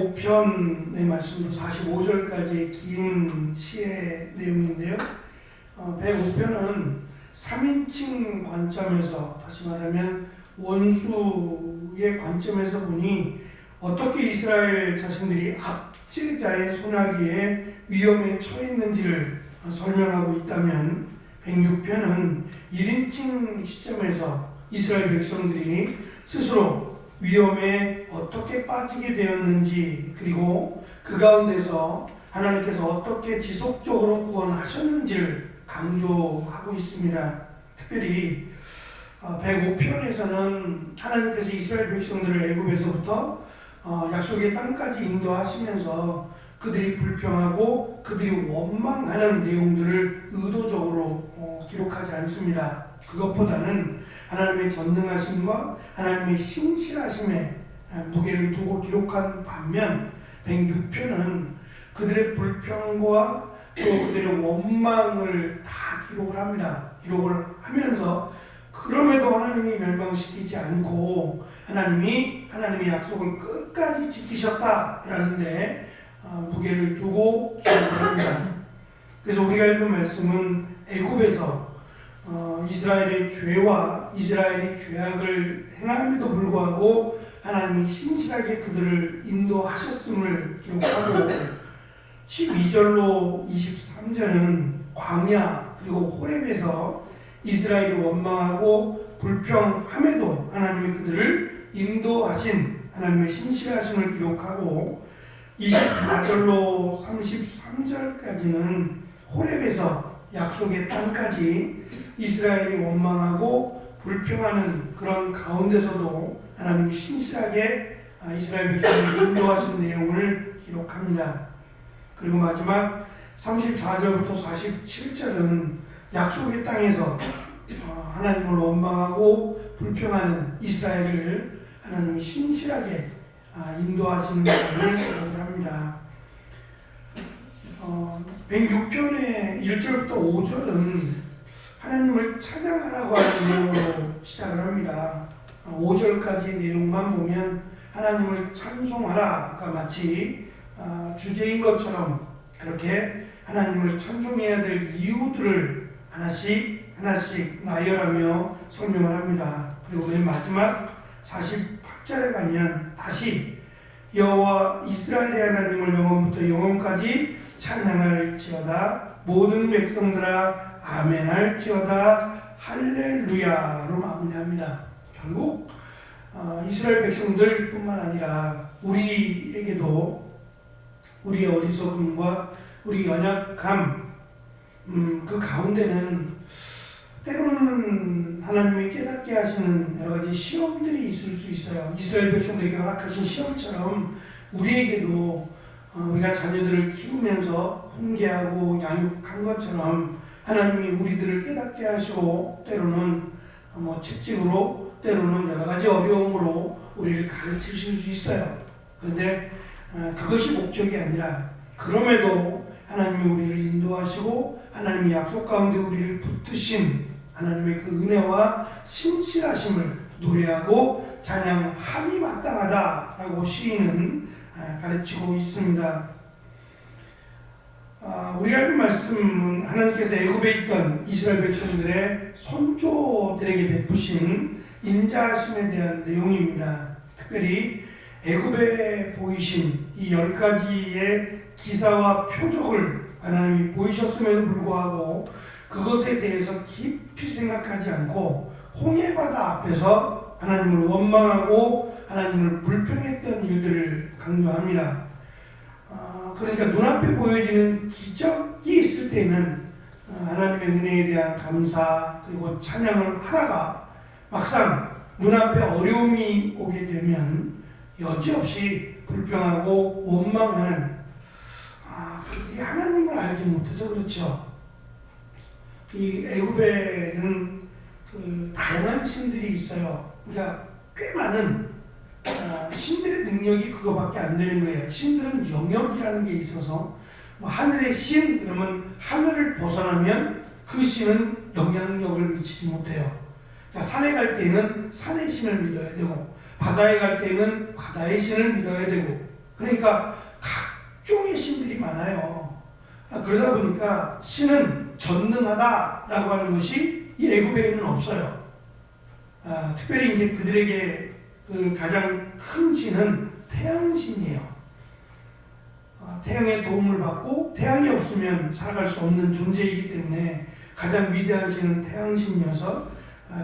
105편의 말씀도 45절까지의 긴 시의 내용인데요. 105편은 3인칭 관점에서, 다시 말하면 원수의 관점에서 보니 어떻게 이스라엘 자신들이 압제자의 손아귀에 위험에 처해 있는지를 설명하고 있다면, 106편은 1인칭 시점에서 이스라엘 백성들이 스스로 위험에 어떻게 빠지게 되었는지, 그리고 그 가운데서 하나님께서 어떻게 지속적으로 구원하셨는지를 강조하고 있습니다. 특별히 105편에서는 하나님께서 이스라엘 백성들을 애굽에서부터 약속의 땅까지 인도하시면서 그들이 불평하고 그들이 원망하는 내용들을 의도적으로 기록하지 않습니다. 그것보다는 하나님의 전능하심과 하나님의 신실하심에 무게를 두고 기록한 반면, 106편은 그들의 불평과 또 그들의 원망을 다 기록을 합니다. 기록을 하면서 그럼에도 하나님이 멸망시키지 않고 하나님의 약속을 끝까지 지키셨다라는데 무게를 두고 기록을 합니다. 그래서 우리가 읽은 말씀은 애굽에서 이스라엘의 죄와 이스라엘이 죄악을 행함에도 불구하고 하나님이 신실하게 그들을 인도하셨음을 기록하고, 12절로 23절은 광야 그리고 호렙에서 이스라엘이 원망하고 불평함에도 하나님이 그들을 인도하신 하나님의 신실하심을 기록하고, 24절로 33절까지는 호렙에서 약속의 땅까지 이스라엘이 원망하고 불평하는 그런 가운데서도 하나님이 신실하게 이스라엘 백성을 인도하신 내용을 기록합니다. 그리고 마지막 34절부터 47절은 약속의 땅에서 하나님을 원망하고 불평하는 이스라엘을 하나님이 신실하게 인도하시는 것을 기록을 합니다. 106편의 1절부터 5절은 하나님을 찬양하라고 하는 내용으로 시작을 합니다. 5절까지 내용만 보면 하나님을 찬송하라가 마치 주제인 것처럼 그렇게 하나님을 찬송해야 될 이유들을 하나씩 나열하며 설명을 합니다. 그리고 맨 마지막 48절에 가면 다시 여호와 이스라엘의 하나님을 영원부터 영원까지 찬양할지어다, 모든 백성들아 아멘할지어다, 할렐루야로 마무리합니다. 결국 이스라엘 백성들 뿐만 아니라 우리에게도 우리의 어리석음과 우리 연약함, 그 가운데는 때로는 하나님이 깨닫게 하시는 여러 가지 시험들이 있을 수 있어요. 이스라엘 백성들에게 허락하신 시험처럼 우리에게도 우리가 자녀들을 키우면서 훈계하고 양육한 것처럼 하나님이 우리들을 깨닫게 하시고 때로는 채찍으로, 때로는 여러 가지 어려움으로 우리를 가르치실 수 있어요. 그런데 그것이 목적이 아니라, 그럼에도 하나님이 우리를 인도하시고 하나님이 약속 가운데 우리를 붙드신 하나님의 그 은혜와 신실하심을 노래하고 찬양함이 마땅하다라고 시인은 가르치고 있습니다. 우리가 읽은 말씀은 하나님께서 애굽에 있던 이스라엘 백성들의 선조들에게 베푸신 인자하심에 대한 내용입니다. 특별히 애굽에 보이신 이 10가지의 기사와 표적을 하나님이 보이셨음에도 불구하고 그것에 대해서 깊이 생각하지 않고 홍해바다 앞에서 하나님을 원망하고 하나님을 불평했던 일들을 강조합니다. 그러니까 눈앞에 보여지는 기적이 있을 때는 하나님의 은혜에 대한 감사 그리고 찬양을 하다가 막상 눈앞에 어려움이 오게 되면 여지없이 불평하고 원망하는, 그들이 하나님을 알지 못해서 그렇죠. 이 애굽에는 다양한 신들이 있어요. 그러니까 꽤 많은 신들의 능력이 그거밖에 안 되는 거예요. 신들은 영역이라는 게 있어서 하늘의 신 그러면 하늘을 벗어나면 그 신은 영향력을 미치지 못해요. 그러니까 산에 갈 때는 산의 신을 믿어야 되고 바다에 갈 때는 바다의 신을 믿어야 되고, 그러니까 각종의 신들이 많아요. 그러다 보니까 신은 전능하다라고 하는 것이 이 애굽에는 없어요. 특별히 이제 그들에게 그 가장 큰 신은 태양신이에요. 태양의 도움을 받고 태양이 없으면 살아갈 수 없는 존재이기 때문에 가장 위대한 신은 태양신이어서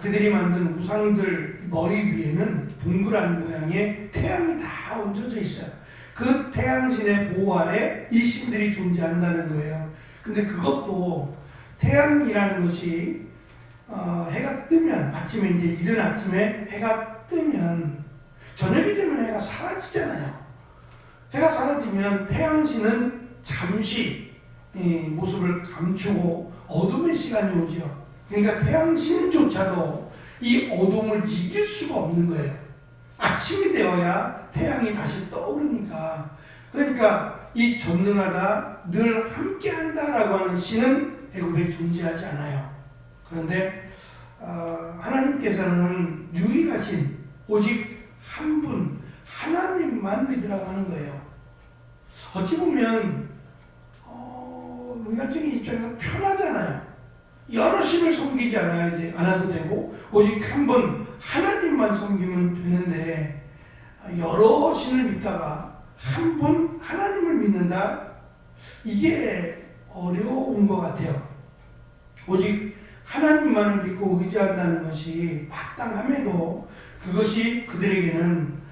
그들이 만든 우상들 머리 위에는 동그란 모양의 태양이 다 얹어져 있어요. 그 태양신의 보호 아래 이 신들이 존재한다는 거예요. 근데 그것도 태양이라는 것이 해가 뜨면 아침에 이제 이른 아침에 해가 뜨면 저녁이 되면 해가 사라지잖아요. 해가 사라지면 태양신은 잠시 모습을 감추고 어둠의 시간이 오죠. 그러니까 태양신조차도 이 어둠을 이길 수가 없는 거예요. 아침이 되어야 태양이 다시 떠오르니까. 그러니까 이 전능하다, 늘 함께한다라고 하는 신은 애굽에 존재하지 않아요. 그런데 하나님께서는 유일하신 오직 한 분 하나님만 믿으라고 하는 거예요. 어찌 보면 인간적인 입장에서 편하잖아요. 여러 신을 섬기지 않아도 되고 오직 한 분 하나님만 섬기면 되는데 여러 신을 믿다가 한 분 하나님을 믿는다? 이게 어려운 것 같아요. 오직 하나님만을 믿고 의지한다는 것이 마땅함에도 그것이 그들에게는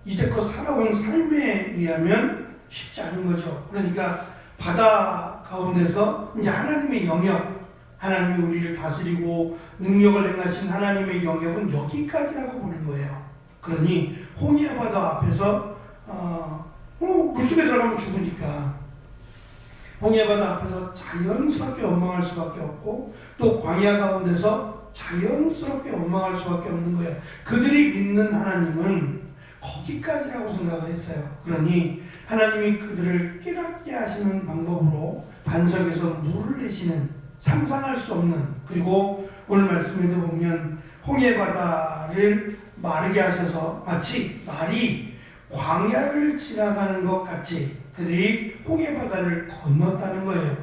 이제껏 살아온 삶에 의하면 쉽지 않은 거죠. 그러니까 바다 가운데서 이제 하나님의 영역, 하나님이 우리를 다스리고 능력을 행하신 하나님의 영역은 여기까지라고 보는 거예요. 그러니 홍해 바다 앞에서 물속에 들어가면 죽으니까 홍해 바다 앞에서 자연스럽게 원망할 수밖에 없고 또 광야 가운데서 자연스럽게 원망할 수밖에 없는 거예요. 그들이 믿는 하나님은 거기까지라고 생각을 했어요. 그러니 하나님이 그들을 깨닫게 하시는 방법으로 반석에서 물을 내시는 상상할 수 없는, 그리고 오늘 말씀에도 보면 홍해 바다를 마르게 하셔서 마치 말이 광야를 지나가는 것 같이 그들이 홍해 바다를 건넜다는 거예요.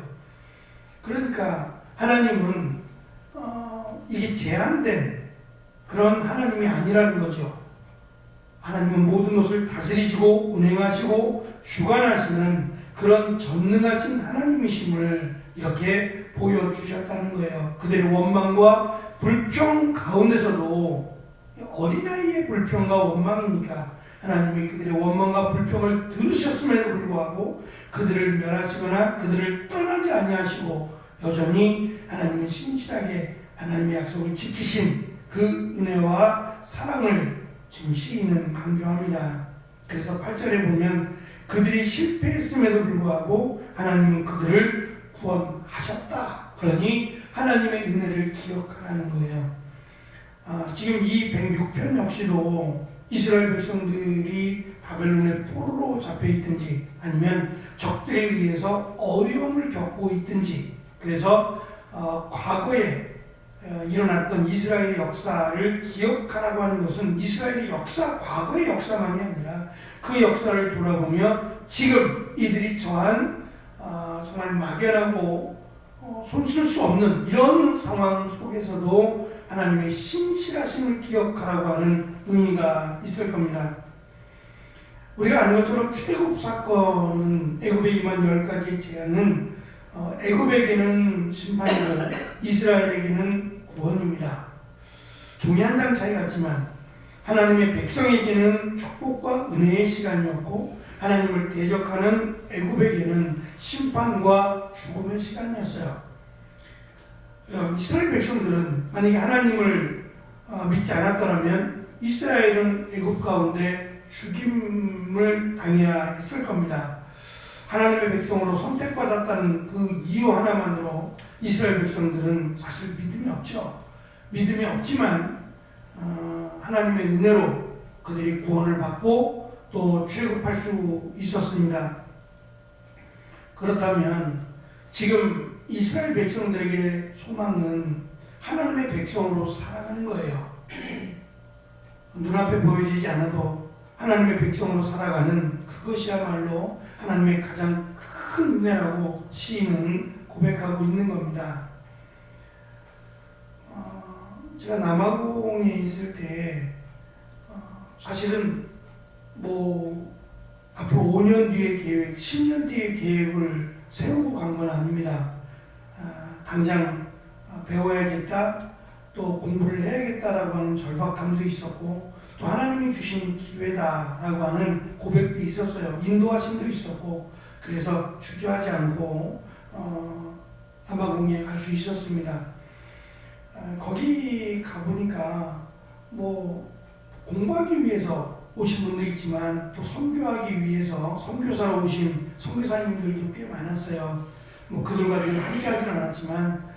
그러니까 하나님은 이게 제한된 그런 하나님이 아니라는 거죠. 하나님은 모든 것을 다스리시고 운행하시고 주관하시는 그런 전능하신 하나님이심을 이렇게 보여주셨다는 거예요. 그들의 원망과 불평 가운데서도 어린아이의 불평과 원망이니까 하나님이 그들의 원망과 불평을 들으셨음에도 불구하고 그들을 멸하시거나 그들을 떠나지 아니하시고 여전히 하나님은 신실하게 하나님의 약속을 지키신 그 은혜와 사랑을 지금 시인은 강조합니다. 그래서 8절에 보면 그들이 실패했음에도 불구하고 하나님은 그들을 구원하셨다. 그러니 하나님의 은혜를 기억하라는 거예요. 지금 이 106편 역시도 이스라엘 백성들이 바벨론의 포로로 잡혀있든지 아니면 적들에 의해서 어려움을 겪고 있든지, 그래서 과거에 일어났던 이스라엘의 역사를 기억하라고 하는 것은 이스라엘의 역사, 과거의 역사만이 아니라 그 역사를 돌아보며 지금 이들이 처한 정말 막연하고 손쓸 수 없는 이런 상황 속에서도 하나님의 신실하심을 기억하라고 하는 의미가 있을 겁니다. 우리가 아는 것처럼 출애굽 사건은 애굽에 임한 10가지의 재앙은 애굽에게는 심판이고 이스라엘에게는 구원입니다. 종이 한 장 차이 같지만 하나님의 백성에게는 축복과 은혜의 시간이었고 하나님을 대적하는 애굽에게는 심판과 죽음의 시간이었어요. 이스라엘 백성들은 만약에 하나님을 믿지 않았더라면 이스라엘은 애굽 가운데 죽임을 당해야 했을 겁니다. 하나님의 백성으로 선택받았다는 그 이유 하나만으로 이스라엘 백성들은 사실 믿음이 없죠. 믿음이 없지만 하나님의 은혜로 그들이 구원을 받고 또 출애굽할 수 있었습니다. 그렇다면 지금 이스라엘 백성들에게 소망은 하나님의 백성으로 살아가는 거예요. 눈앞에 보여지지 않아도 하나님의 백성으로 살아가는 그것이야말로 하나님의 가장 큰 은혜라고 시인은 고백하고 있는 겁니다. 제가 남아공에 있을 때 사실은 뭐 앞으로 5년 뒤의 계획, 10년 뒤의 계획을 세우고 간 건 아닙니다. 당장 배워야겠다, 또 공부를 해야겠다라고 하는 절박함도 있었고, 또 하나님이 주신 기회다라고 하는 고백도 있었어요. 인도하심도 있었고, 그래서 주저하지 않고 남아공에 갈 수 있었습니다. 거기 가보니까 뭐 공부하기 위해서 오신 분도 있지만 또 선교하기 위해서 선교사로 오신 선교사님들도 꽤 많았어요. 뭐 그들과 늘 함께 하진 않았지만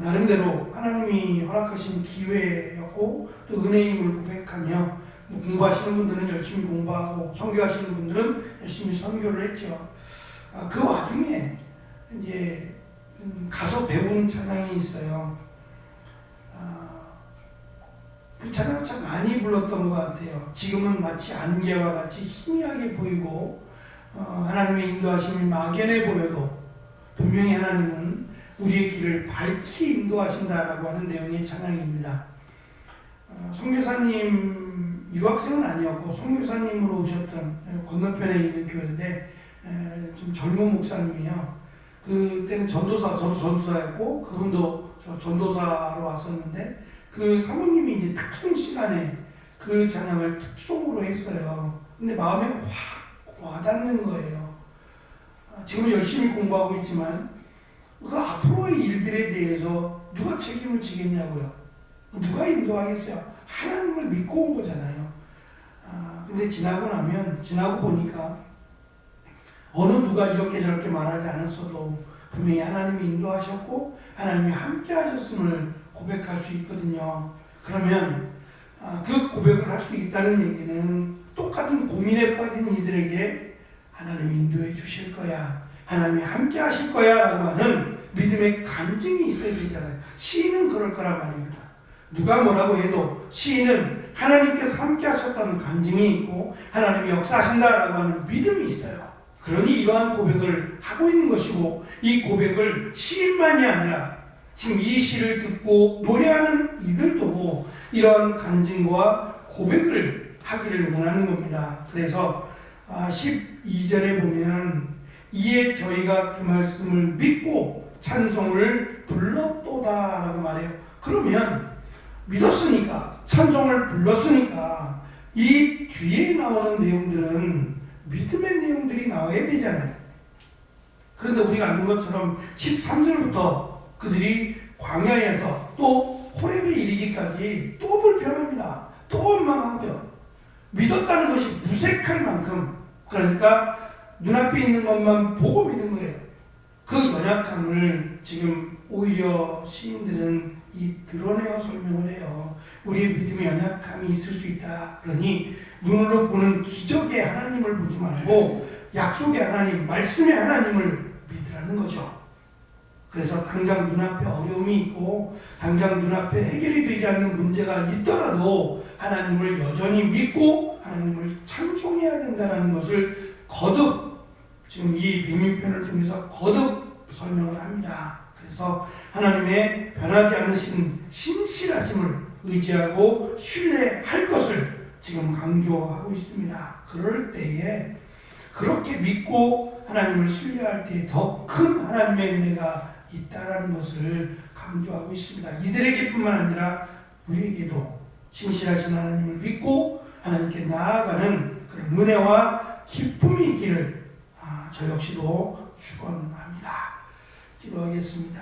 나름대로 하나님이 허락하신 기회였고 또 은혜임을 고백하며 뭐 공부하시는 분들은 열심히 공부하고 선교하시는 분들은 열심히 선교를 했죠. 그 와중에 이제 가서 배운 찬양이 있어요. 그 찬양 참 많이 불렀던 것 같아요. 지금은 마치 안개와 같이 희미하게 보이고 하나님의 인도하심이 막연해 보여도 분명히 하나님은 우리의 길을 밝히 인도하신다라고 하는 내용의 찬양입니다. 선교사님 유학생은 아니었고 선교사님으로 오셨던 건너편에 있는 교회인데 좀 젊은 목사님이요. 그때는 저도 전도사였고 그분도 전도사로 왔었는데 그 사모님이 이제 특송 시간에 그 찬양을 특송으로 했어요. 근데 마음에 확 와닿는 거예요. 지금 열심히 공부하고 있지만 그 앞으로의 일들에 대해서 누가 책임을 지겠냐고요. 누가 인도하겠어요? 하나님을 믿고 온 거잖아요. 근데 지나고 보니까 어느 누가 이렇게 저렇게 말하지 않았어도 분명히 하나님이 인도하셨고 하나님이 함께 하셨음을 고백할 수 있거든요. 그러면 그 고백을 할 수 있다는 얘기는 똑같은 고민에 빠진 이들에게 하나님이 인도해 주실 거야, 하나님이 함께 하실 거야 라고 하는 믿음의 간증이 있어야 되잖아요. 시인은 그럴 거란 말입니다. 누가 뭐라고 해도 시인은 하나님께서 함께 하셨다는 간증이 있고 하나님이 역사하신다라고 하는 믿음이 있어요. 그러니 이러한 고백을 하고 있는 것이고, 이 고백을 시인만이 아니라 지금 이 시를 듣고 노래하는 이들도 이러한 간증과 고백을 하기를 원하는 겁니다. 그래서 12절에 보면 이에 저희가 그 말씀을 믿고 찬송을 불렀도다 라고 말해요. 그러면 믿었으니까, 찬송을 불렀으니까 이 뒤에 나오는 내용들은 믿음의 내용들이 나와야 되잖아요. 그런데 우리가 아는 것처럼 13절부터 그들이 광야에서 또 호렙에 이르기까지 또 불평합니다. 또 원망하고요. 믿었다는 것이 무색할 만큼, 그러니까 눈앞에 있는 것만 보고 믿는 거예요. 그 연약함을 지금 오히려 시인들은 드러내어 설명을 해요. 우리의 믿음의 연약함이 있을 수 있다. 그러니 눈으로 보는 기적의 하나님을 보지 말고 약속의 하나님, 말씀의 하나님을 믿으라는 거죠. 그래서 당장 눈앞에 어려움이 있고 당장 눈앞에 해결이 되지 않는 문제가 있더라도 하나님을 여전히 믿고 하나님을 찬송해야 된다는 것을 거듭 지금 이 106편을 통해서 거듭 설명을 합니다. 그래서 하나님의 변하지 않으신 신실하심을 의지하고 신뢰할 것을 지금 강조하고 있습니다. 그럴 때에 그렇게 믿고 하나님을 신뢰할 때 더 큰 하나님의 은혜가 있다라는 것을 강조하고 있습니다. 이들에게뿐만 아니라 우리에게도 신실하신 하나님을 믿고 하나님께 나아가는 그런 은혜와 기쁨이 있기를 저 역시도 축원합니다. 기도하겠습니다.